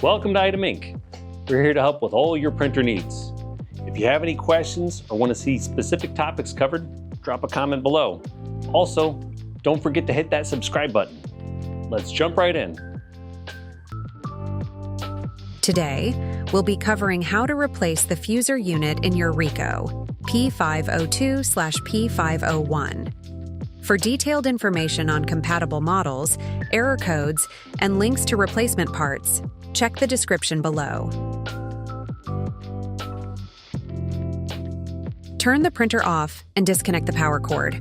Welcome to Item Inc. We're here to help with all your printer needs. If you have any questions or want to see specific topics covered, drop a comment below. Also, don't forget to hit that subscribe button. Let's jump right in. Today, we'll be covering how to replace the fuser unit in your Ricoh P502/P501. For detailed information on compatible models, error codes, and links to replacement parts, check the description below. Turn the printer off and disconnect the power cord.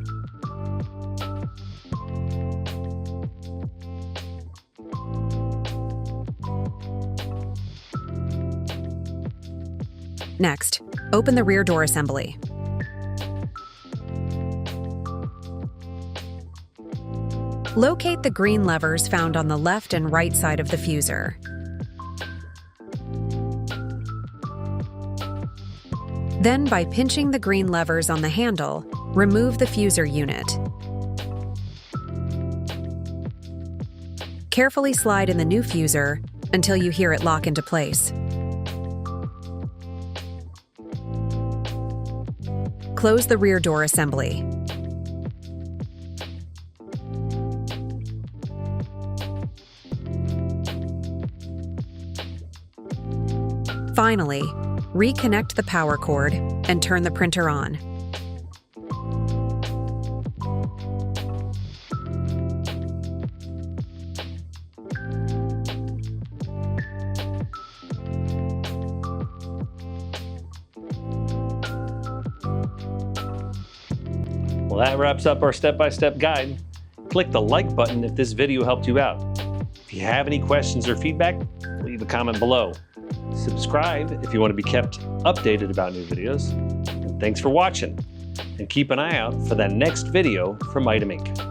Next, open the rear door assembly. Locate the green levers found on the left and right side of the fuser. Then, by pinching the green levers on the handle, remove the fuser unit. Carefully slide in the new fuser until you hear it lock into place. Close the rear door assembly. Finally, reconnect the power cord and turn the printer on. Well, that wraps up our step-by-step guide. Click the like button if this video helped you out. If you have any questions or feedback, leave a comment below. Subscribe if you want to be kept updated about new videos. And thanks for watching. And keep an eye out for that next video from Item Inc.